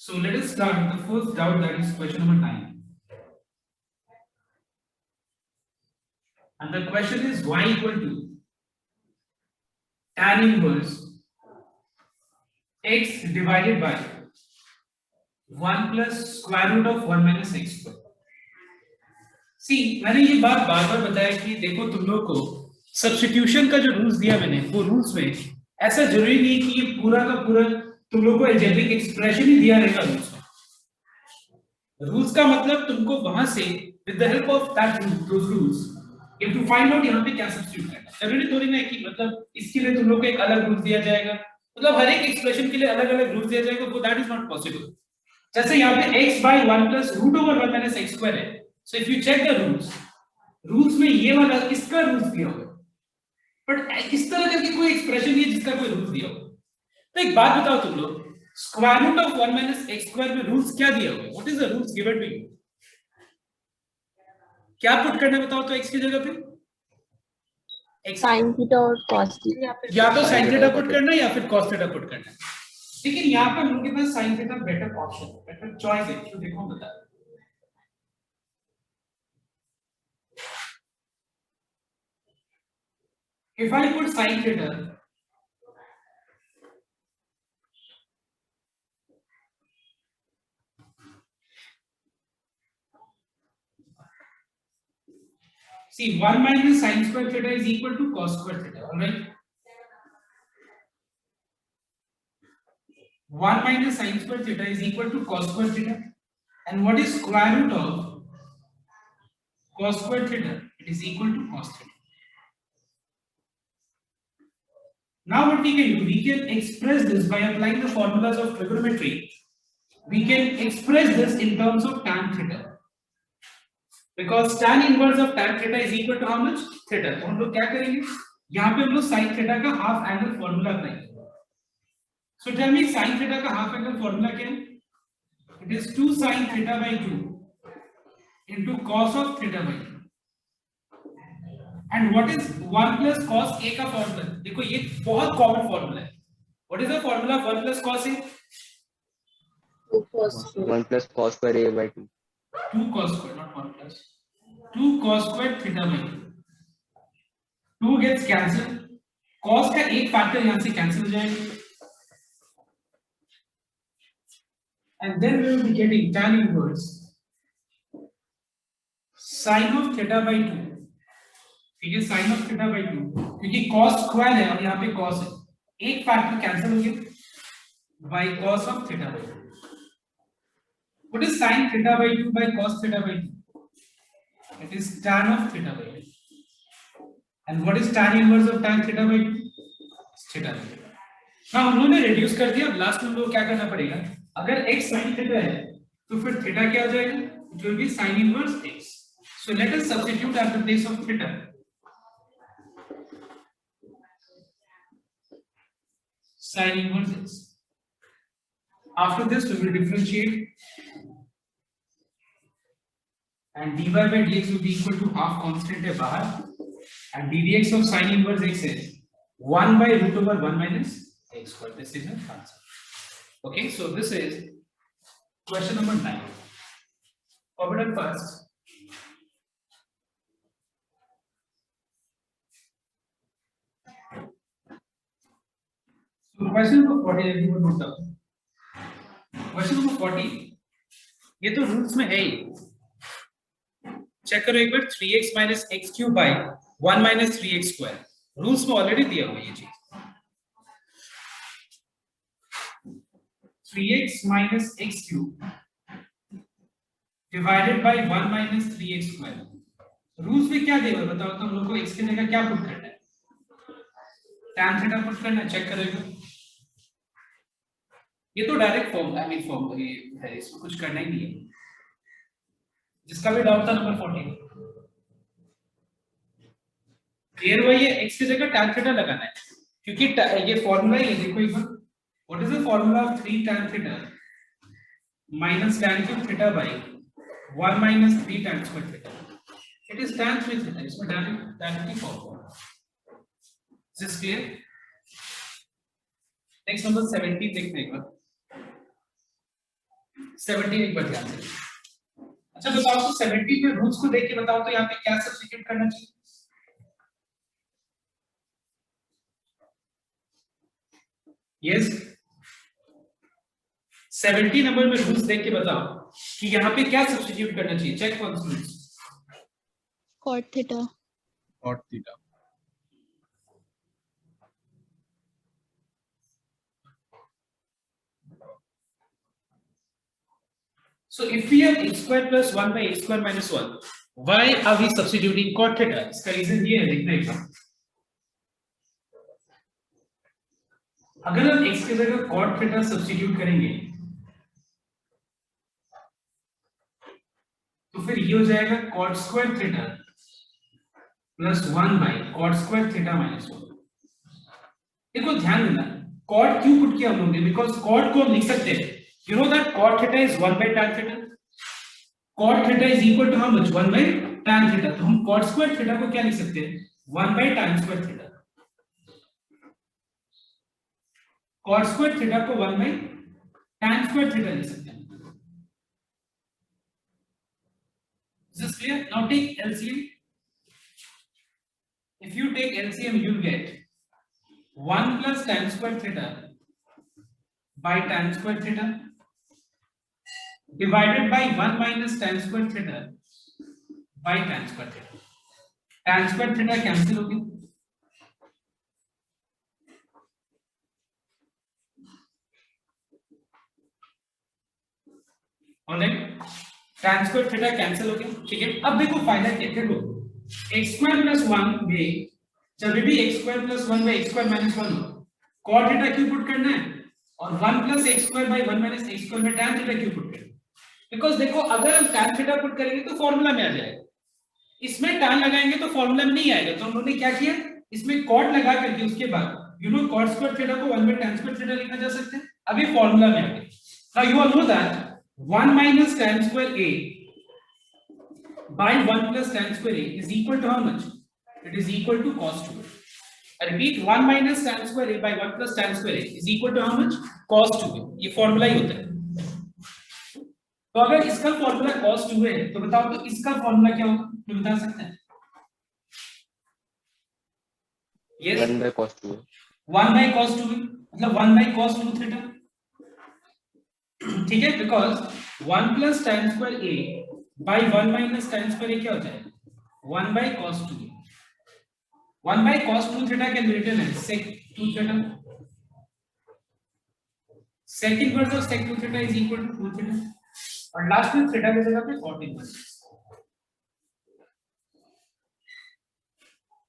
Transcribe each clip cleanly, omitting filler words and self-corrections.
So let us start with the first doubt, that is question number 9. And the question is y equal to tan inverse x divided by 1 plus square root of 1 minus x square. सी मैंने ये बात बार बार बताया कि देखो तुम लोग को substitution का जो रूल्स दिया मैंने, वो रूल्स में ऐसा जरूरी नहीं कि ये पूरा का पूरा तुम लोग को अलजेब्रिक एक्सप्रेशन ही दिया रहेगा रूल्स में। रूल्स का मतलब तुमको वहां से with the help of that rules you to find out यहाँ पे क्या सब्स्टिट्यूट करना है। जरूरी थोड़ी ना है कि मतलब इसके लिए तुम लोग को एक अलग रूल दिया जाएगा, मतलब हर एक एक्सप्रेशन के लिए अलग अलग रूल दिया जाएगा, वो दैट इज नॉट पॉसिबल। जैसे यहाँ पे x by 1 plus root over 1 minus x square है, so if you check the rules में ये वाला इसका रूल्स दिया हुआ है, बट इस तरह का कोई एक्सप्रेशन नहीं है जिसका कोई रूल्स दिया हो। तो एक बात बताओ तुम लोग, square root of 1 minus x square में रूल्स क्या दिया हुआ है? What is the rules given to you? क्या पुट करना बताओ तो x की जगह पे sin थीटा और cos थीटा, या तो sin थीटा पुट करना है या फिर cos थीटा पुट करना है। लेकिन यहाँ पे हम लोग के पास sin थीटा बेटर ऑप्शन है, बेटर चॉइस है, तो देखो बता। If I put sin theta, see 1 minus sin square theta is equal to cos square theta, all right? 1 minus sin square theta is equal to cos square theta, and what is square root of cos square theta? It is equal to cos theta. Now what we can do, we can express this by applying the formulas of trigonometry. We can express this in terms of tan theta, because tan inverse of tan theta is equal to how much? Theta. तो हम लोग क्या करेंगे, यहाँ पे हम लोग sin theta का half angle formula apply. So tell me sin theta का हाफ एंगल फॉर्मूला क्या है? It is 2 sin theta by 2 into cos of theta by 2. And what is 1 plus cos a का फॉर्मूला? देखो ये बहुत common formula है। What is the formula of 1 plus cos a? 1 plus cos square a by 2. 2 cos square, not 1 plus. 2 cos square theta by 2. 2 gets cancelled. Cos का एक factor यहाँ से cancel हो जाएगा. And then we will be getting tan inverse sin of theta by 2. ठीक है, sin of theta by 2, क्योंकि cos square है और यहाँ पे cos है, एक फैक्टर कैंसिल हो गया by cos of theta by 2. What is sin theta by 2 by cos theta by 2? It is tan of theta by 2. And what is tan inverse of tan theta by 2? Theta by 2. now हम लोगों ने reduce कर दिया, अब last में हम लोग क्या करना पड़ेगा, अगर x sin theta है तो फिर theta क्या हो जाएगा? It will be sin inverse x. So let us substitute at the place of theta. Sin inverse x. After this we will differentiate, and dy by dx will be equal to half constant है बाहर, and ddx of sin inverse x is 1 by root over 1 minus x square. This is the answer. Okay, so this is question number 9. Forward and fast. So question number 40, everyone note down. Question number 40, ये तो rules में है ही, check करो एक बार, 3x minus x cube by 1 minus 3x square, rules में already दिया हुआ है ये चीज। 3x minus x cube divided by 1 minus 3x square, rules में क्या दिया हुआ है बताओ तो हम लोग को x की जगह क्या पुट करना है? tan थीटा पुट करना है, चेक करेगा। ये तो direct form, I mean form ये है, इसमें कुछ करना ही नहीं है। जिसका भी डाउट था नंबर 40 क्लियर हुआ, ये x की जगह tan थीटा लगाना है, क्योंकि ये फॉर्मूला ही है, देखो एक बार, what is the formula of 3 tan theta minus tan cube theta by 1 minus 3 tan square theta? It is tan 3 theta, इसमें डायरेक्ट की formula. Is this clear? Next number 17 देखते हैं एक बार। 17 एक बार ध्यान से। अच्छा बताओ तो 70 पे रूट्स को देख के बताओ तो यहाँ पे क्या सब्स्टिट्यूट करना चाहिए? यस 70 नंबर में रूट्स देख के बताओ कि यहाँ पे क्या सब्स्टिट्यूट करना चाहिए। Check for roots. cot theta. Cot theta. So if we have x square plus 1 by x square minus 1, why are we substituting cot theta? इसका रीजन ये है, देखना एक बार। अगर हम x की जगह cot theta सब्स्टिट्यूट करेंगे तो फिर ये हो जाएगा cot square theta plus 1 by cot square theta minus 1। देखो ध्यान देना, cot क्यों पुट किया हम लोगों ने? बिकॉज cot को हम लिख सकते हैं, you know that cot theta is 1 by tan theta. Cot theta is equal to how much? 1 by tan theta. तो हम cot square theta को क्या लिख सकते हैं? 1 by tan square theta. Cot square theta को 1 by tan square theta लिख सकते हैं। Is this clear? Now take LCM. If you take LCM, you'll get 1 plus tan square theta by tan square theta divided by 1 minus tan square theta by tan square theta. Tan square theta cancel होगी, alright, tan square theta cancel हो गया। ठीक है, अब देखो फायदा क्या है? देखो x square plus 1 में जब भी x square plus 1 by x square minus 1 हो, cot theta क्यों पुट करना है? और 1 plus x square by 1 minus x square में tan theta क्यों पुट करना है? बिकॉज देखो अगर हम tan theta पुट करेंगे तो फॉर्मूला में आ जाएगा, इसमें tan लगाएंगे तो फॉर्मूला में नहीं आएगा। तो हम लोगों ने क्या किया, इसमें cot लगा करके उसके बाद you know cot square theta को 1 by tan square theta लिखा जा सकता है। अभी फॉर्मूला में आ गया। Now you all know that 1 minus tan square a by 1 plus tan square a is equal to how much? It is equal to cos 2a. I repeat, 1 minus tan square a by 1 plus tan square a is equal to how much? Cos 2a. ये formula ही होता है। तो अगर इसका formula cos 2a है तो बताओ तो इसका फॉर्मूला क्या होगा? तुम बता सकते हैं? Yes, 1 by cos 2a. 1 by cos 2a मतलब 1 by cos 2 theta। ठीक है, because 1 plus tan square a by 1 minus tan square a क्या हो जाएगा? 1 by cos 2a। 1 by cos 2 theta can be written as sec 2 theta। Sec inverse of sec 2 theta is equal to 2 theta और last में theta की जगह पे cot inverse।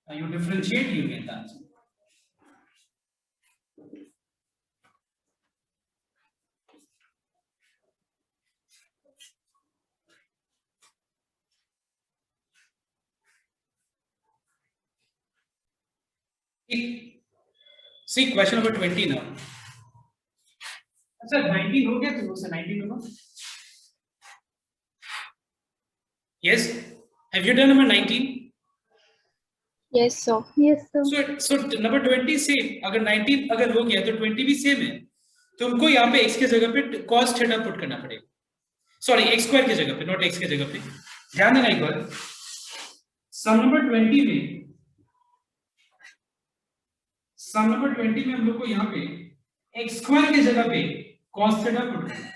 Now you differentiate, you get the answer। See question number 20 now। अच्छा 19 हो गया, तो उससे 19 होगा। Yes, have you done number 19? Yes, sir. Yes, sir. So number 20 same, अगर 19 अगर हो गया तो 20 भी सेम है। तो हमको यहाँ पे x के जगह पे cos थीटा पुट करना पड़ेगा, सॉरी x स्क्वायर की जगह पे, नॉट x के जगह पे। ध्यान देना एक बार, सम नंबर 20 में हम लोग को यहाँ पे x स्क्वायर की जगह पे cos थीटा पुट करना है।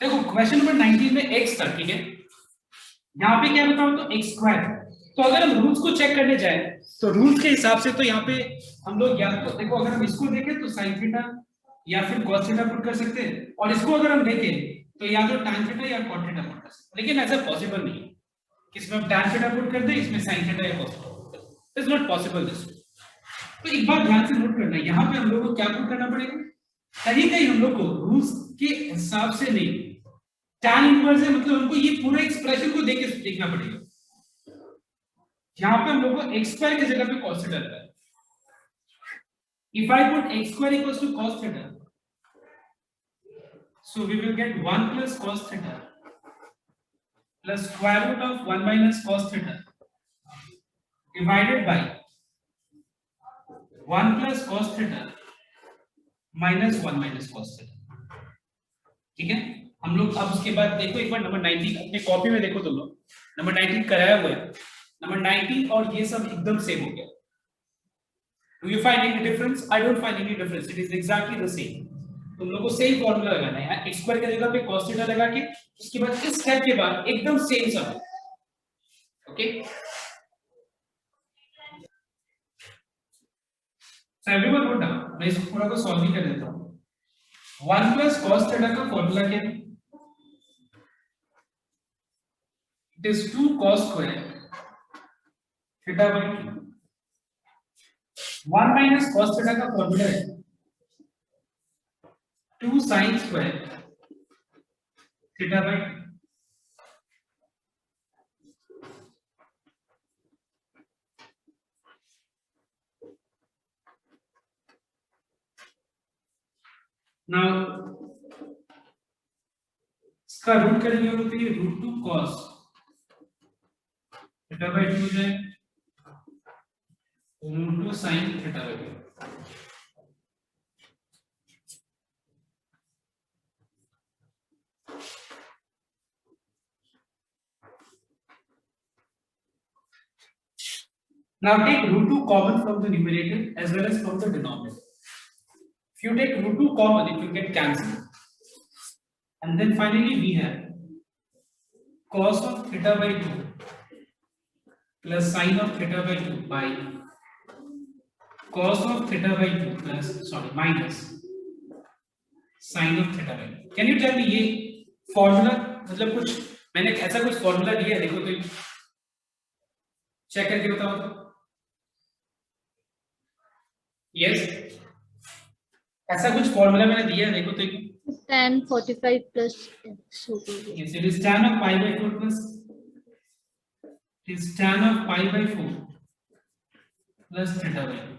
देखो क्वेश्चन नंबर 19 में x था, ठीक है, यहाँ पे क्या बताओ तो x स्क्वायर। तो अगर हम रूल्स को चेक करने जाए तो रूल्स के हिसाब से तो यहाँ पे हम लोग या तो देखो अगर हम इसको देखें तो sin थीटा या फिर cos थीटा पुट कर सकते हैं, और इसको अगर हम देखें तो या तो tan थीटा या cot थीटा पुट कर सकते हैं। लेकिन ऐसा पॉसिबल नहीं है कि इसमें हम tan थीटा पुट कर दें, इसमें sin थीटा या cos theta. It's not possible this. तो एक बात ध्यान से नोट करना है, यहाँ पे हम लोग को क्या पुट करना पड़ेगा, कहीं हम लोग को रूल्स के हिसाब से नहीं, tan इनवर्स है मतलब हमको ये पूरा एक्सप्रेशन को देख के देखना पड़ेगा। यहाँ पे हम लोग को x स्क्वायर की जगह पे cos थीटा लगा है। If I put x square equals to cos theta, so we will get 1 plus cos theta plus square root of 1 minus cos theta divided by 1 plus cos theta minus 1 minus cos theta। ठीक है, हम लोग अब उसके बाद देखो एक बार number 19 अपने कॉपी में देखो तुम लोग, नंबर 19 कराया हुआ है, नंबर 19 और ये सब एकदम सेम हो गया। Do you find any difference? I don't find any difference. It is exactly the same. तुम लोगों को सेम फॉर्मूला लगाना है, x स्क्वायर की जगह पे cos थीटा लगा के उसके बाद इस स्टेप के बाद एकदम सेम सब। Okay, so everyone note down, मैं इस पूरा को सॉल्व भी कर देता हूं। 1 plus cos थीटा का फॉर्मूला क्या है? It is 2 cos square theta by 2। 1 minus cos theta का फॉर्मूला है 2 sin square theta by 2। Now इसका रूट करेंगे तो ये √2 cos थीटा by 2 हो जाएगा, √2 sin theta by 2। Now take √2 common from the numerator as well as from the denominator. If you take √2 common, it will get cancelled. And then finally we have cos of theta by 2 plus sin of theta by 2 by cos of theta by 2 plus minus sin of theta by 2. Can you tell me ये formula मतलब कुछ मैंने ऐसा कुछ formula दिया है, देखो तो चेक करके बताओ तो। यस, ऐसा कुछ फॉर्मूला मैंने दिया है, देखो तो tan 45 plus x हो गया। yes, it is tan of pi by 4 plus it is tan of pi by 4 plus theta by 2।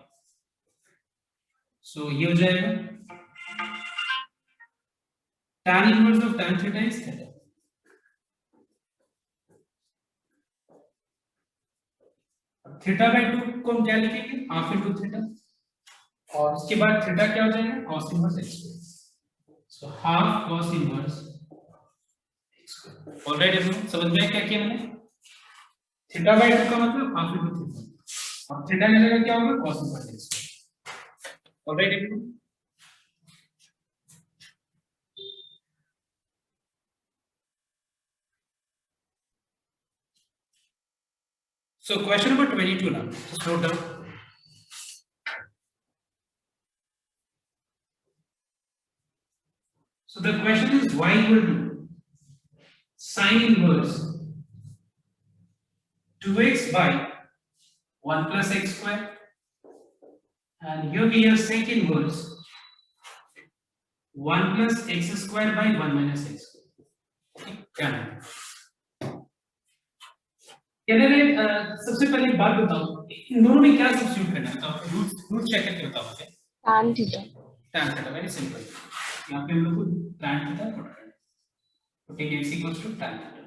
so ये हो जाएगा tan inverse of tan theta is theta। Theta by 2 को हम क्या लिखेंगे, हाफ इनटू थीटा, और उसके बाद थीटा क्या हो जाएगा, cos inverse x square. So half cos inverse x square. Alright everyone, समझ में क्या किया मैंने? थीटा बाय 2 का मतलब हाफ इनटू थीटा, और थीटा की जगह क्या होगा, cos inverse x square. Alright everyone, so question number 22 now, just note down। So the question is y equal to sin inverse 2x by 1 plus x square, and here we have sec inverse 1 plus x square by 1 minus x square। क्या है? सबसे पहले एक बात बताओ, इन दोनों में क्या सब्स्टिट्यूट करना है, तो रूट चेक करके बताओ मुझे। tan theta. tan theta, very simple. यहाँ पे हम लोग को tan थीटा पढ़ रहे हैं, तो take x equals to tan theta.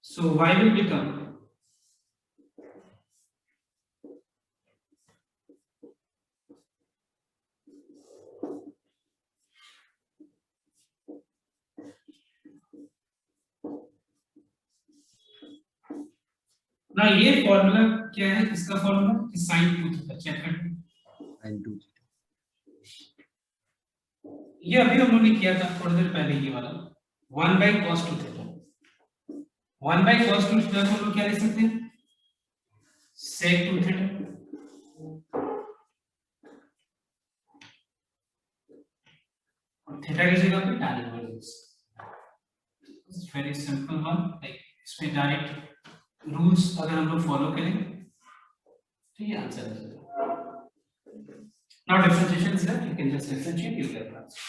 So y will become ना, ये फॉर्मूला क्या है, इसका फॉर्मूला sin 2 थीटा, चेक करते हैं। sin 2 ये अभी हम लोगों ने किया था थोड़ी देर पहले, ये वाला 1 by cos 2 theta. 1 by cos 2 theta को हम लोग क्या लिख सकते हैं, sec 2 थीटा, और थीटा की जगह पे tan inverse. Very simple one, like इसमें डायरेक्ट रूल्स अगर हम लोग फॉलो करें तो ये आंसर आ जाएगा। Now differentiation is that you can just differentiate, you get answer.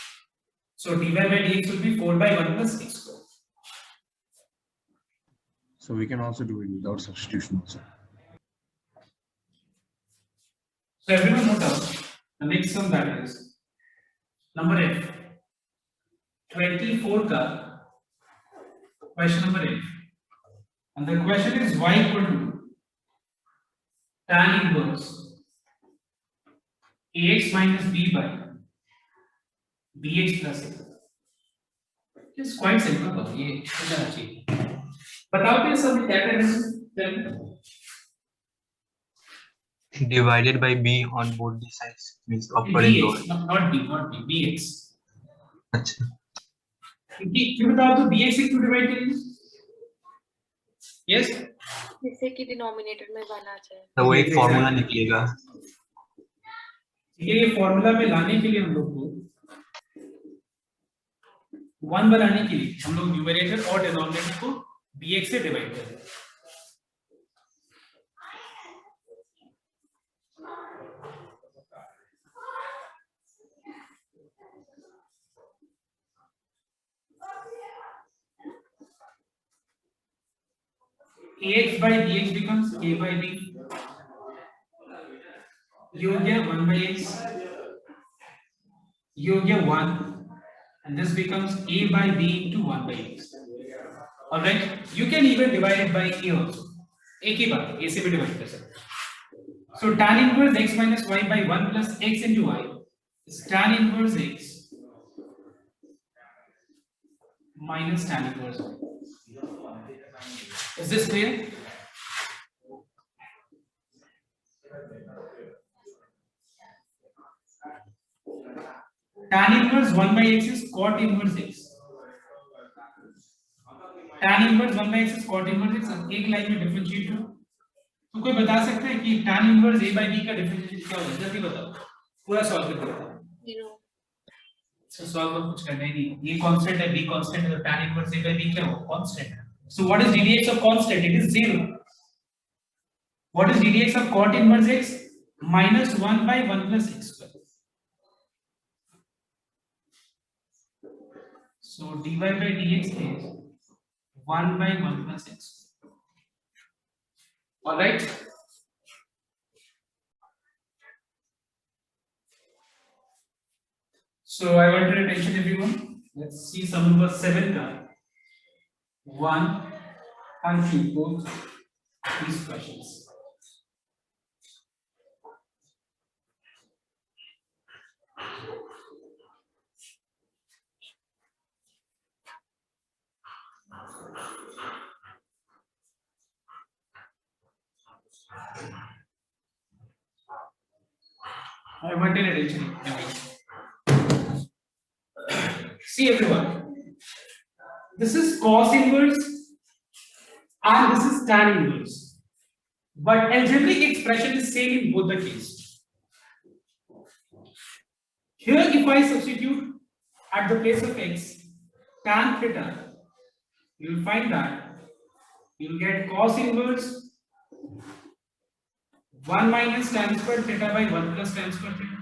So dy by dx will be 4 by 1 plus x square. So we can also do it without substitution also. So everyone note down the next sum, that is number f 24 का Question number 8. And the question is y equal to tan inverse ax minus b by bx plus a. It's quite simple. ये इतना चाहिए. बताओ कि सब क्या करें? Divided by b on both the sides means upper and lower. bx, not b, bx. अच्छा. क्यों बताओ तो bx से क्यों डिवाइड करेंगे? Yes. जिससे कि डिनोमिनेटर में 1 आ जाए. तो वो एक फॉर्मूला निकलेगा. ये फॉर्मूला में लाने के लिए हम लोग को 1 बनाने के लिए हम लोग न्यूमरेटर और डिनोमिनेटर को bx से डिवाइड कर रहे हैं. ax by bx becomes a by b. ये हो गया 1 by x. ये हो गया 1 and this becomes a by b into 1 by x. All right, you can even divide it by a also. एक ही बात, a से भी डिवाइड कर सकते हैं. So tan inverse x minus y by 1 plus x into y is tan inverse x minus tan inverse y. Is this clear? Tan inverse 1 by x is cot inverse x. Tan inverse 1 by x is cot inverse x. अब एक line में differentiate करो. तो कोई बता सकता है कि tan inverse a by b का डिफरेंशिएशन क्या होगा? जल्दी बताओ. पूरा सॉल्व करके बताओ. 0. So सॉल्व में कुछ करना ही नहीं. ये कांस्टेंट है, b कांस्टेंट है, तो tan inverse a by b क्या होगा? कांस्टेंट है. So what is ddx of constant? It is 0. What is ddx of cot inverse x? Minus 1 by 1 plus x square. So dy by dx is 1 by 1 plus x. All right. So I want your attention, everyone. Let's see sum number 7 now. 1 and 2 both these questions. I want your attention, everyone. See, everyone. This is cos inverse and this is tan inverse, but algebraic expression is same in both the cases. Here if I substitute at the place of x tan theta, you will find that you will get cos inverse 1 minus tan square theta by 1 plus tan square theta.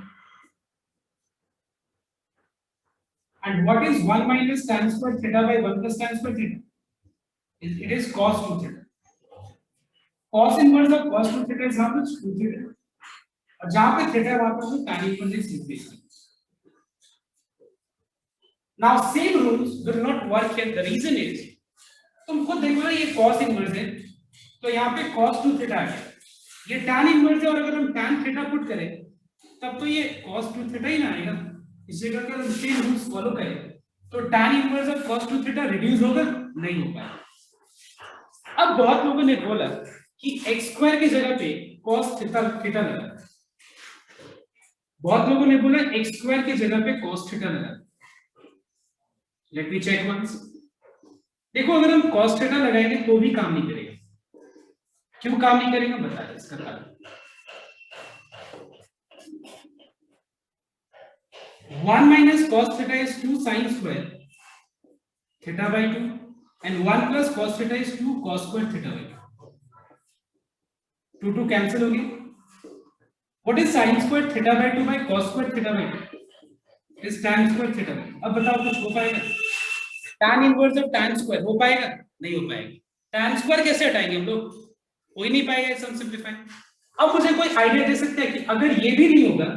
And what is 1 minus tan square theta by 1 plus tan square theta? It is cos 2 theta. Cos inverse of cos 2 theta is how much? 2 theta. और जहां पे theta वहां पर तो tan inverse is replaced. Now same rules will not work here. The reason is तुम खुद देखो ना ये cos inverse है तो यहाँ पे cos 2 theta है. ये tan inverse है और अगर हम tan theta पुट करें तब तो ये cos 2 theta ही ना आएगा. इसी जगह अगर हम सेम रूल्स फॉलो करें तो tan inverse of cos 2 theta reduce होगा नहीं हो पाएगा. अब बहुत लोगों ने बोला कि x स्क्वायर की जगह पे cos theta लगा. बहुत लोगों ने बोला x स्क्वायर की जगह पे cos theta लगा. Let me check once. देखो अगर हम cos theta लगाएंगे तो भी काम नहीं करेगा. क्यों काम नहीं करेगा बता रहे इसका कारण. 1 minus cos theta is 2 sin square theta by 2 and 1 plus cos theta is 2 cos square theta by 2. 2 cancel हो गया. What is sin square theta by 2 by cos square theta by 2? It is tan square theta by 2. अब बताओ कुछ हो पाएगा? tan inverse of tan square हो पाएगा? नहीं हो पाएगा. tan square कैसे हटाएंगे हम लोग? हो ही नहीं पाएगा. सम सिंपलीफाई. अब मुझे कोई आइडिया दे सकते हैं कि अगर ये भी नहीं होगा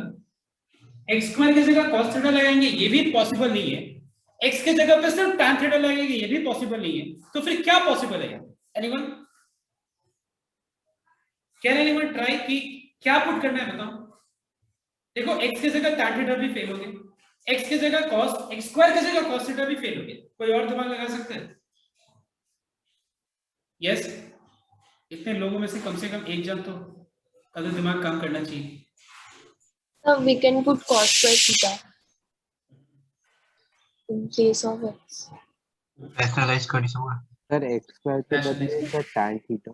x स्क्वायर की जगह cos थीटा लगाएंगे, ये भी पॉसिबल नहीं है. x के जगह पे सिर्फ tan थीटा लगेगी, ये भी पॉसिबल नहीं है, तो फिर क्या पॉसिबल है? एनीवन कैन एनीवन ट्राई कि क्या पुट करना है बताओ? देखो x के जगह tan थीटा भी फेल हो गया, x के जगह cos x स्क्वायर के जगह cos थीटा भी फेल हो गया, कोई और दिमाग लगा सकता है? यस इतने लोगों में से कम एक जन तो अगर दिमाग काम करना चाहिए। So we can put cos square theta in case of x. rationalize कर सकूंगा। Sir, x square के बदले sir tan theta.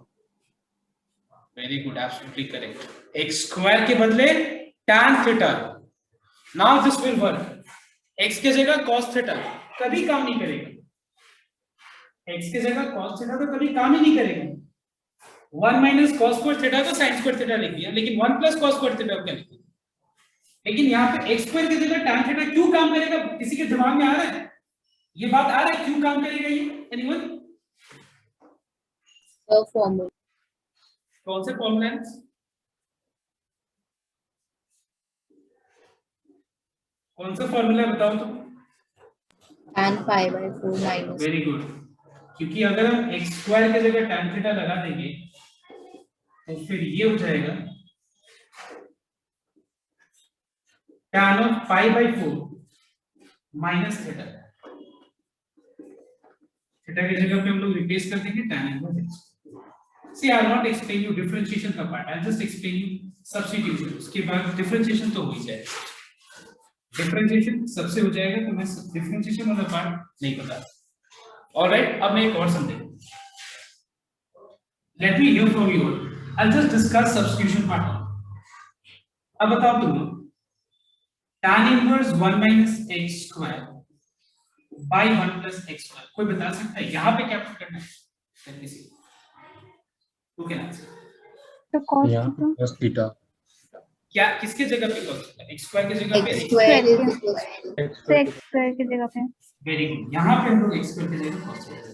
Very good, absolutely correct, x square के बदले tan theta. Now this will work, x के जगह cos theta कभी काम नहीं करेगा, x के जगह cos थीटा तो कभी काम ही नहीं करेगा। 1 माइनस cos स्क्वायर थीटा तो sin स्क्वायर थीटा लिख दिया, लेकिन 1 प्लस cos स्क्वायर थीटा क्या लिखा? लेकिन यहाँ पे x स्क्वायर की जगह tan थीटा क्यों काम करेगा? किसी के दिमाग में आ रहा है ये बात? आ रहा है क्यों काम करेगा ये? एनीवन? Formula. कौन से फॉर्मूला है? कौन सा फॉर्मूला है बताओ तो? Tan pi by 4 minus. Very good, क्योंकि अगर हम x स्क्वायर की जगह tan थीटा लगा देंगे तो फिर ये हो जाएगा tan of pi by 4 minus theta. Theta की जगह पे हम लोग रिप्लेस कर देंगे tan inverse x। See, I will not explain you differentiation का part, I will just explain you substitution। उसके बाद differentiation तो हो ही जाएगा, differentiation सबसे हो जाएगा, तो मैं differentiation वाला पार्ट नहीं बता। Alright, अब मैं एक और समझेंगे। Let me hear from you all. I'll just discuss substitution part। अब बताओ तुम लोग, tan inverse 1 minus x square by 1 plus x square, कोई बता सकता है यहाँ पे क्या पुट करना है? Let me see. Who can answer? The cos Yeah, cos theta. क्या किसके जगह पे cos थीटा? x स्क्वायर की जगह पे x square is equal to x square की जगह पे वेरी गुड, यहाँ पे हम लोग x स्क्वायर की जगह cos थीटा,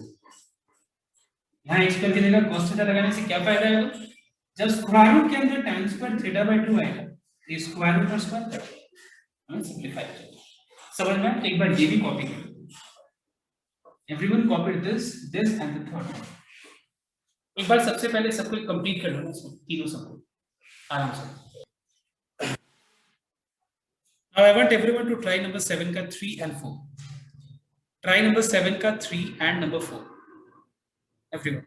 यहाँ x स्क्वायर की जगह cos थीटा लगाने से क्या फायदा है? जब स्क्वायर रूट के अंदर tan स्क्वायर थीटा बाय 2 आएगा, ये स्क्वायर रूट और स्क्वायर कट हम सिंपलीफाई करेंगे। समझ में? एक बार ये भी कॉपी कर लो, everyone copy this and the third. एक बार सबसे पहले सबको कंप्लीट कर लो ना, तीनों सबको आराम से। Now I want everyone to try number 7 का 3 and 4. Try number 7 का 3 and number 4. Everyone.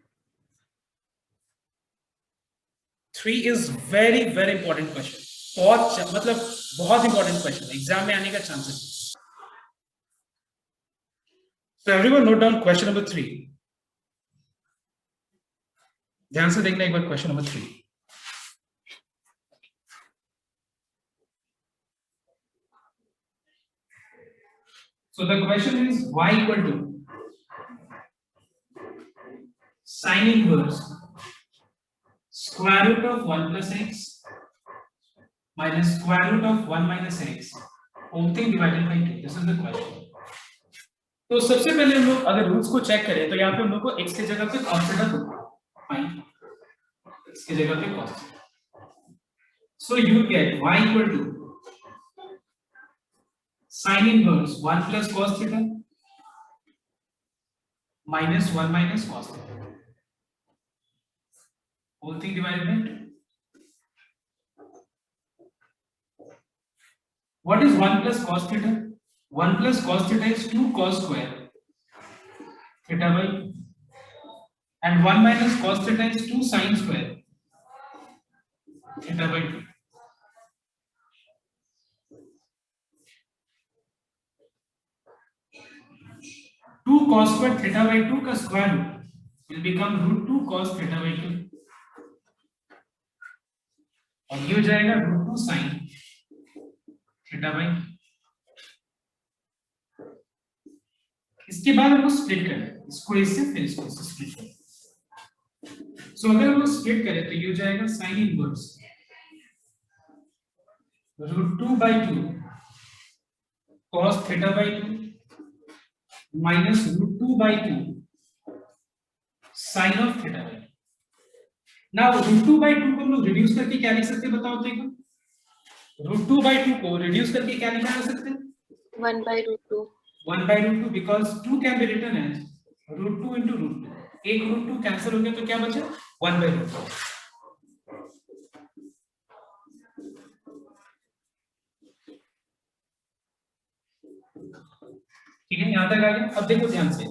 3 is very important question. बहुत मतलब बहुत important question है, एग्जाम में आने का chances. So everyone note down question number 3. ध्यान से देखना एक बार question number 3। So the question is y equal to sin inverse square root of 1 plus x minus square root of 1 minus x whole thing divided by 2. This is the question. तो सबसे पहले हम लोग अगर रूट्स को check करें तो यहाँ पे हम लोग को x के जगह पे cos थीटा दूंगा, इसकी जगह पे cos। So you get y equal to sin inverse 1 plus cos theta minus 1 minus cos theta whole thing divided by 2. What is 1 plus cos theta? 1 plus cos theta is 2 cos square theta by, and 1 minus cos theta is 2 sin square theta by 2. Two cos square theta by 2 का square root will become root 2 cos theta by 2 और ये हो जाएगा root 2 sin theta by 2। इसके बाद हमको split करना है, इसको इससे फिर इसको इससे स्प्लिट करना है। सो अगर हम स्प्लिट करें तो ये हो जाएगा sin inverse root 2 by 2 cos theta by 2 minus root 2 by 2 sin of theta by 2। Now root 2 by 2 को हम लोग रिड्यूस करके क्या लिख सकते हैं बताओ तो एक बार? root 2 by 2 को रिड्यूस करके क्या लिखा जा सकते हैं? 1 by root 2 1 by root 2 because 2 can be written as root 2 into root 2. एक root 2 कैंसिल हो गया तो क्या बचा 1 by root 2. ठीक है, यहां तक आ गया. अब देखो ध्यान से.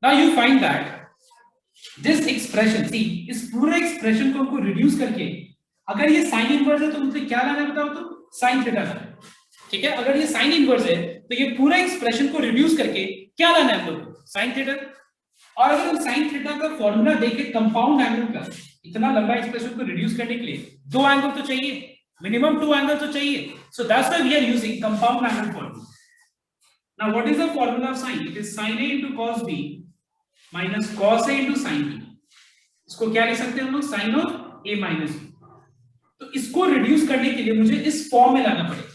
Now you find that this expression, see इस पूरे एक्सप्रेशन को हमको रिड्यूस करके, अगर ये साइन इनवर्स है तो मुझे क्या लाना है बताओ तो साइन थीटा लाना है. ठीक है, अगर ये साइन इनवर्स है तो ये पूरा एक्सप्रेशन को रिड्यूस करके क्या लाना है हम लोग साइन थीटा. और अगर हम साइन थीटा का फॉर्मूला देखें कंपाउंड एंगल का, इतना लंबा एक्सप्रेशन को रिड्यूस करने के लिए दो एंगल तो चाहिए, मिनिमम 2 एंगल तो चाहिए. So that's why we are using compound angle formula. Now what is the formula of sine? It is sin a into cos b minus cos a into sin b. इसको क्या लिख सकते हैं हम लोग sin of a minus b. तो इसको reduce करने के लिए मुझे इस फॉर्म में लाना पड़ेगा.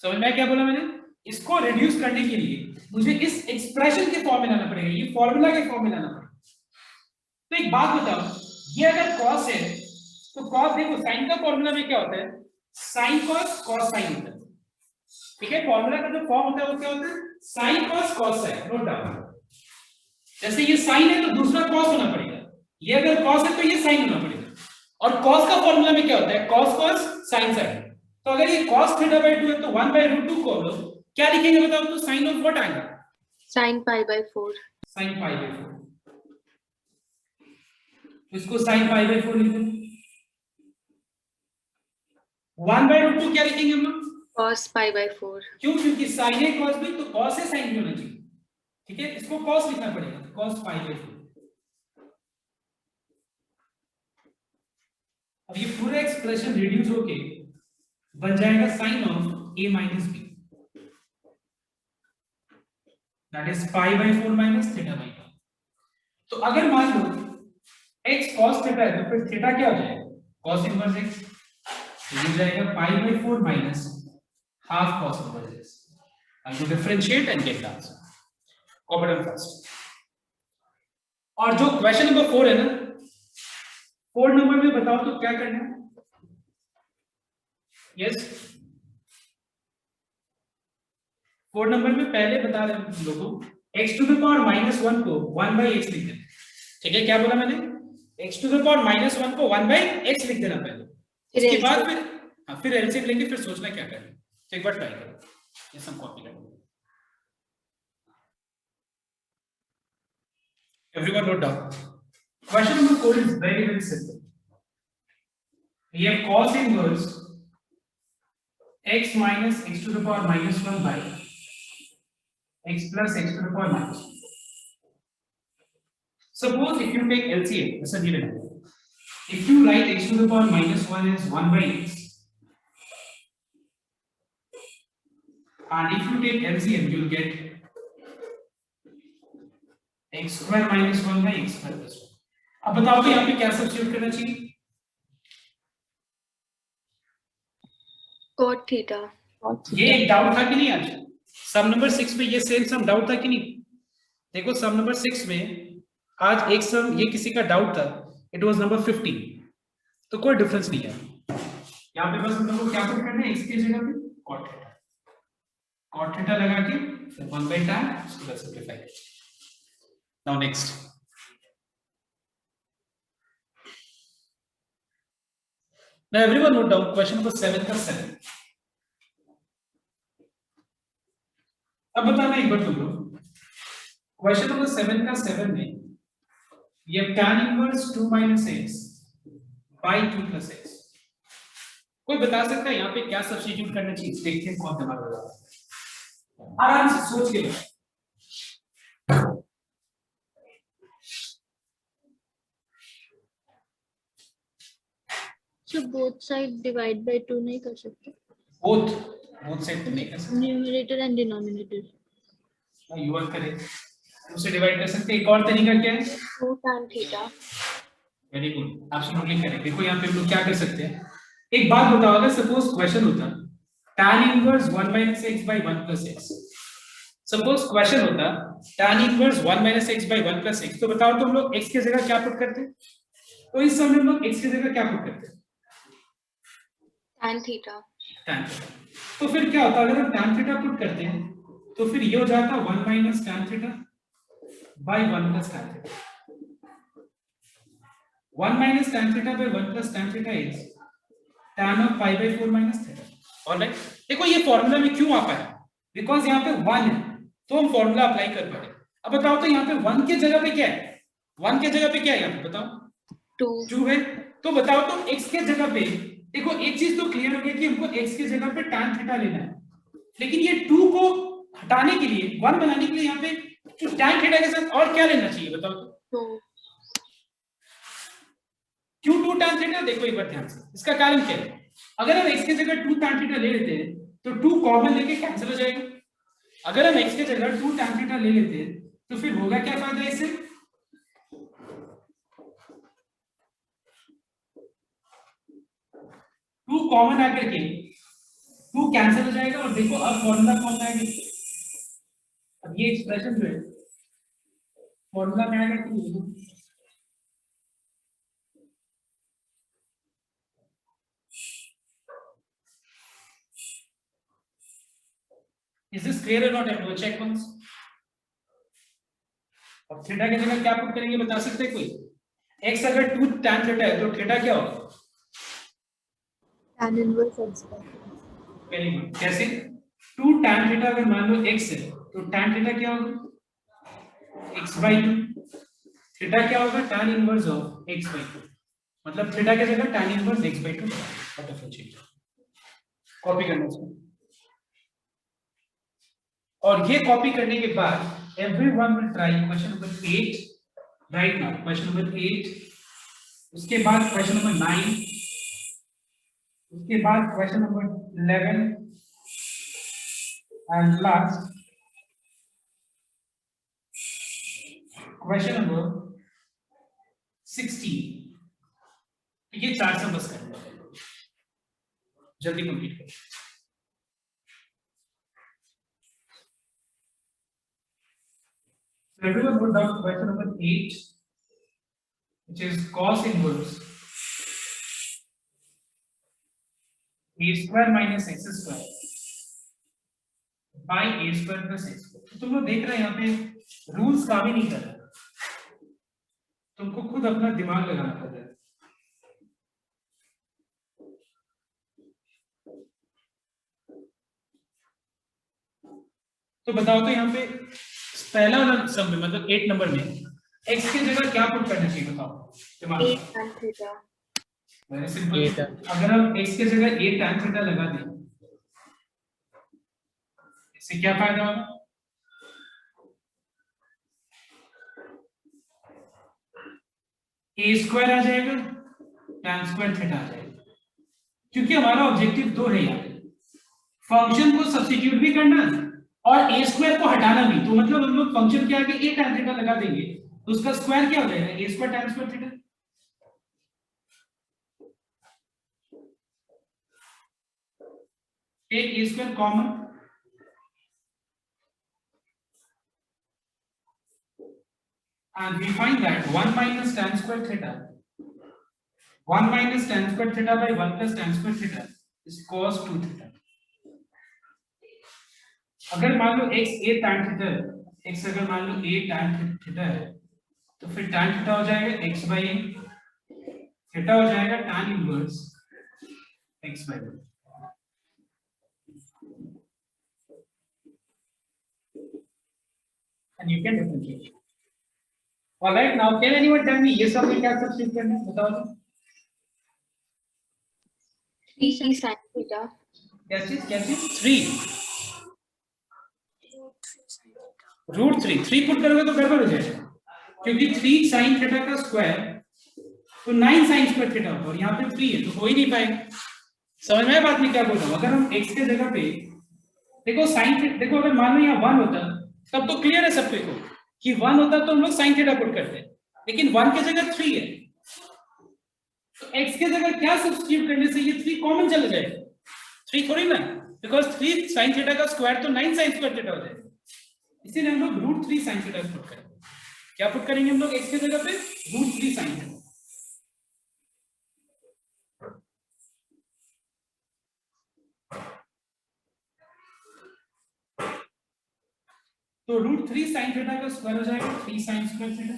समझ में क्या बोला मैंने? इसको रिड्यूस करने के लिए मुझे इस एक्सप्रेशन के फॉर्म में लाना पड़ेगा, ये फॉर्मूला के फॉर्म में लाना पड़ेगा. तो एक बात बताओ, ये अगर cos है तो cos देखो sin का फॉर्मूला में क्या होता है sin cos cos sin होता है. ठीक है, फॉर्मूला का जो फॉर्म होता है वो क्या होता है sin cos cos sin. Note down. जैसे ये sin है तो दूसरा cos होना पड़ेगा, ये अगर cos है तो ये sin होना पड़ेगा. और cos का फॉर्मूला में क्या होता है cos cos sin sin. तो अगर ये cos थीटा बाय 2 है तो 1 by root 2 को हम लोग क्या लिखेंगे बताओ तो sin of what angle? Sin pi by 4. sin pi by 4. इसको sin pi by 4 लिख दो. 1 by root 2 क्या लिखेंगे हम लोग? Cos pi by 4. क्यों? क्योंकि sin a cos b तो cos a sin b होना चाहिए. ठीक है, इसको cos लिखना पड़ेगा, cos pi by 4. अब ये पूरा एक्सप्रेशन रिड्यूस होके बन जाएगा sin of a minus b. That is pi by 4 minus theta by 2. तो अगर मान लो x cos theta है तो फिर theta क्या हो जाएगा? cos inverse x. ये जाएगा pi by 4 minus half cos inverse x. I'll do differentiate and get the answer. Copy them first. और जो क्वेश्चन नंबर 4 है ना, 4 नंबर में बताओ तो क्या करना है? यस, 4 नंबर में पहले बता रहे हैं हम लोगों को x to the power -1 को 1 by x लिख देना. ठीक है, क्या बोला मैंने? x to the power -1 को 1 by x लिख देना पहले. इसके बाद फिर एलसीएम लेंगे, फिर सोचना क्या करना है. तो एक बार ट्राई करो, ये सब कॉपी करो. Everyone note down. Question number 4 is very very simple. We have cos inverse x minus x to the power -1 by x plus x to the power -1. Suppose if you take LCM, this is given. If you write x to the power -1 as 1 by x, and if you take LCM, you will get x square minus 1 by x square plus 1. अब बताओ तो यहाँ पे क्या substitute करना चाहिए? Cot theta. ये एक डाउट था कि नहीं आज सम नंबर 6 में? ये सेम सम डाउट था कि नहीं? देखो सम नंबर 6 में आज एक सम ये किसी का डाउट था, इट वाज नंबर 15. तो कोई डिफरेंस नहीं है यहाँ पे, बस हम लोग को क्या पुट करना है x की जगह पे cot थीटा. cot थीटा लगा के फिर 1 by tan इसको सिंपलीफाई करें. Now next, now everyone note down question number 7 का 7. अब बताना एक बार तुम लोग, क्वेश्चन नंबर 7 का 7 में ये tan inverse 2 minus x by 2 plus x. कोई बता सकता है यहाँ पे क्या सब्स्टिट्यूट करना चाहिए? देखते हैं कौन दिमाग लगाता है. आराम से सोच के बताओ. So both side divide by 2 नहीं कर सकते. both साइड तो नहीं कर सकते. Numerator and denominator. You are correct. उसे डिवाइड कर सकते हैं. एक और तरीका क्या है? 2 tan theta. Very good, absolutely correct. देखो यहाँ पे हम लोग क्या कर सकते हैं, एक बात बताओ, अगर सपोज क्वेश्चन होता tan inverse 1 minus x by 1 plus x. Suppose question होता tan inverse 1 minus x by 1 plus x, तो बताओ तो हम लोग x की जगह क्या पुट करते? तो इस समय हम लोग x की जगह क्या पुट करते? Tan theta. tan theta. तो फिर क्या होता है अगर हम tan थीटा पुट करते हैं तो फिर ये हो जाता 1 minus tan theta by 1 plus tan theta. 1 minus tan theta by 1 plus tan theta is tan of pi by 4 minus theta. Alright, देखो ये फॉर्मूला में क्यों आ पाया, बिकॉज यहाँ पे 1 है तो हम फॉर्मूला अप्लाई कर पाए। अब बताओ तो यहाँ पे 1 के जगह पे क्या है, 1 के जगह पे क्या है यहाँ पे बताओ, 2 है। तो बताओ तो x के जगह पे, देखो एक चीज तो क्लियर हो गई कि हमको x के जगह पे tan थीटा लेना है, लेकिन ये 2 को हटाने के लिए 1 बनाने के लिए यहाँ पे तो tan थीटा के साथ और क्या लेना चाहिए बताओ तो? क्यों 2 tan थीटा? देखो एक बार ध्यान से, इसका कारण क्या है, अगर हम x के जगह 2 tan थीटा ले लेते हैं तो 2 कॉमन लेके कैंसिल हो जाएगा। अगर हम x के जगह 2 tan थीटा ले लेते हैं तो फिर होगा क्या फायदा इससे, 2 कॉमन आकर के 2 कैंसिल हो जाएगा और देखो अब फॉर्मूला कौन आएगा, अब ये एक्सप्रेशन जो है फॉर्मूला में आएगा कि is this clear or not? everyone check once। अब थीटा की जगह क्या पुट करेंगे बता सकते हैं कोई? x अगर 2 tan थीटा है तो थीटा क्या होगा? tan inverse x by 2। Very good, कैसे? 2 tan थीटा अगर मान लो x है तो tan थीटा क्या होगा? x by 2। थीटा क्या होगा? tan inverse of x by 2, मतलब थीटा की जगह tan inverse x by 2 butterfly change. Copy करना इसको, और ये कॉपी करने के बाद everyone will try question number 8 right now, question number 8, उसके बाद question number 9, उसके बाद question number 11 and last question number 16। ये 4 से बस करना है, जल्दी कंप्लीट करो। So everyone wrote down question number 8, which is cos inverse a square minus x square by a square plus x square। तो तुम लोग देख रहे हैं यहाँ पे रूल्स काम ही नहीं कर रहे, तुमको खुद अपना दिमाग लगाना पड़ रहा है। तो बताओ तो यहाँ पे पहला वाला सम में मतलब 8 नंबर में x की जगह क्या पुट करना चाहिए बताओ दिमाग में? 8 tan theta। वेरी सिंपल, अगर हम x की जगह 8 tan थीटा लगा दें इससे क्या फायदा होगा? a स्क्वायर आ जाएगा, tan स्क्वायर थीटा आ जाएगा, क्योंकि हमारा ऑब्जेक्टिव 2 है यहाँ पे, फंक्शन को सब्स्टिट्यूट भी करना और a स्क्वायर को हटाना भी। तो मतलब हम लोग फंक्शन के आगे a tan थीटा लगा देंगे तो उसका स्क्वायर क्या हो जाएगा? a square tan square theta. Take a square common, and we find that 1 minus tan square theta, 1 minus tan square theta by 1 plus tan square theta is cos 2 theta। अगर मान लो x a tan theta है, x अगर मान लो a tan theta है तो फिर tan theta हो जाएगा x by a, theta हो जाएगा tan inverse x by 1। and you can differentiate। All right, now can anyone tell me ये सब में क्या सब्स्टिट्यूट करना है बताओ तो? 3 sin theta। क्या चीज 3 √3 पुट करोगे तो गड़बड़ हो जाएगा, क्योंकि 3 sin थीटा का स्क्वायर तो 9 sin स्क्वायर थीटा होगा और यहाँ पे 3 है तो हो ही नहीं पाएगा। समझ में आया बात में क्या बोल रहा हूँ? अगर हम x के जगह पे देखो sin, देखो अगर मान लो यहाँ 1 होता तब तो क्लियर है सबको को कि 1 होता तो हम लोग sin थीटा पुट करते, लेकिन 1 की जगह 3 है तो x के जगह क्या सब्स्टिट्यूट करने से ये 3 कॉमन चला जाएगा, 3 थोड़ी ना, बिकॉज 3 sin थीटा का स्क्वायर तो 9 sin स्क्वायर थीटा हो जाएगा, इसीलिए हम लोग √3 sin थीटा पुट करेंगे। क्या पुट करेंगे हम लोग x के जगह पे? √3 sin थीटा। तो √3 sin थीटा का स्क्वायर हो जाएगा 3 sin स्क्वायर थीटा।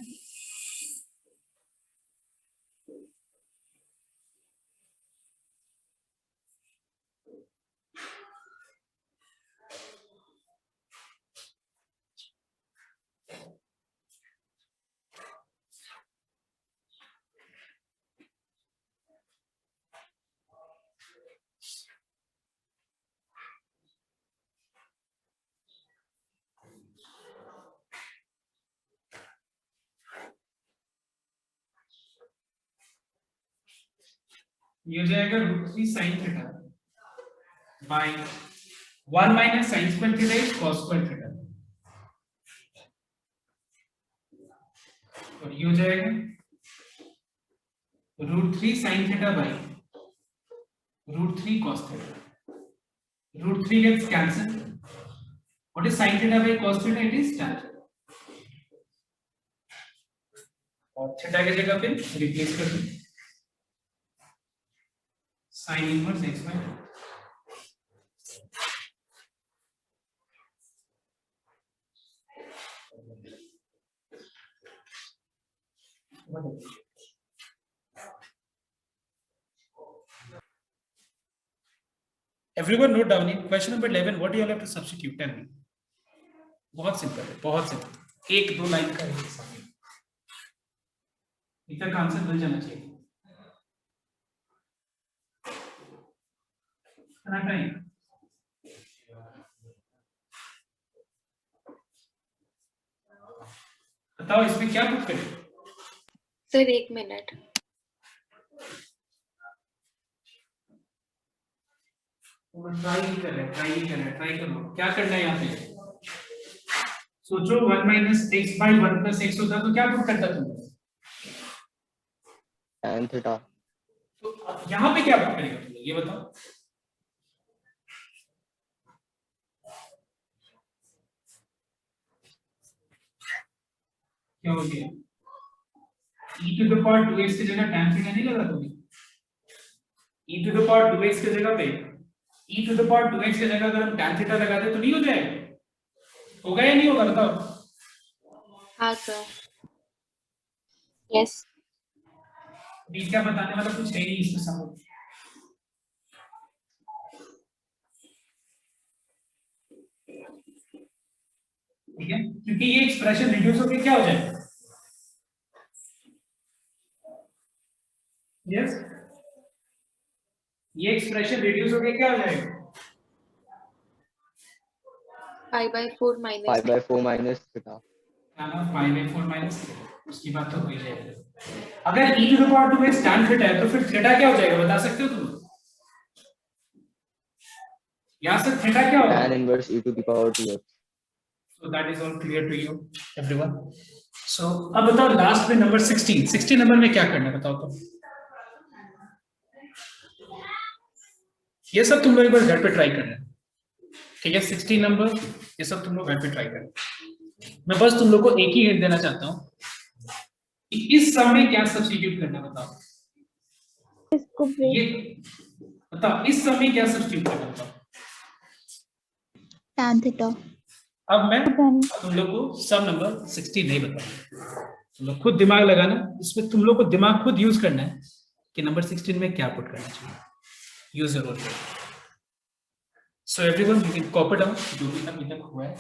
ये हो जाएगा √3 sin theta by 1 minus sin square theta is cos square theta, और ये हो जाएगा √3 sin theta by √3 cos theta. √3 gets cancelled. What is sin theta by cos theta? It is tan theta. और theta की जगह पे रिप्लेस कर दो sin inverse x by 2। Everyone note down it. Question number 11. What do you all have to substitute? Tell me. बहुत simple है, बहुत simple, एक दो लाइन का है सामने, इतना आंसर मिल जाना चाहिए। टाइम बताओ इसमें क्या पुट करें? Sir 1 minute. ट्राई करो क्या करना है यहाँ पे। सोचो 1 minus x by 1 plus x होता तो क्या पुट करता तुम? tan theta तो अब यहाँ पे क्या पुट करेगा तुम, ये बताओ। क्या हो गया? e to the power 2x की जगह tan थीटा नहीं लगा तुमने? e to the power 2x की जगह पे e to the power 2x की जगह अगर हम tan थीटा लगा दे तो नहीं हो जाएगा? होगा या नहीं होगा बताओ? हाँ सर। यस। बीच क्या बताने वाला कुछ है नहीं इसमें समझ। ठीक है, क्योंकि ये एक्सप्रेशन रिड्यूस होकर क्या हो जाएगा? यस, ये एक्सप्रेशन रिड्यूस होकर क्या हो जाएगा? Pi by 4 minus pi by 4 minus theta pi by 4 minus, उसकी बात तो हो ही जाएगी। अगर e to the power 2x tan theta है तो फिर थीटा क्या हो जाएगा बता सकते हो तुम? यहाँ से थीटा क्या होगा? tan inverse e to the power 2x। So that is all clear to you everyone. So अब बताओ लास्ट में नंबर 16 नंबर में क्या करना है बताओ तो। ये सब तुम लोग एक बार घर पे ट्राई करना है, ठीक है? 16 नंबर ये सब तुम लोग घर पे ट्राई करना। मैं बस तुम लोग को एक ही हिंट देना चाहता हूँ कि इस सम में क्या सब्स्टिट्यूट करना बताओ। इसको ये बताओ इस सम में क्या सब्स्टिट्यूट करना बताओ। tan theta। अब मैं तुम लोग को सम नंबर 16 नहीं बताऊंगा, तुम लोग खुद दिमाग लगाना, इसमें तुम लोग को दिमाग खुद यूज करना है कि नंबर 16 में क्या पुट करना चाहिए। यूज जरूर करो। So everyone you can copy down जो भी अभी तक हुआ है।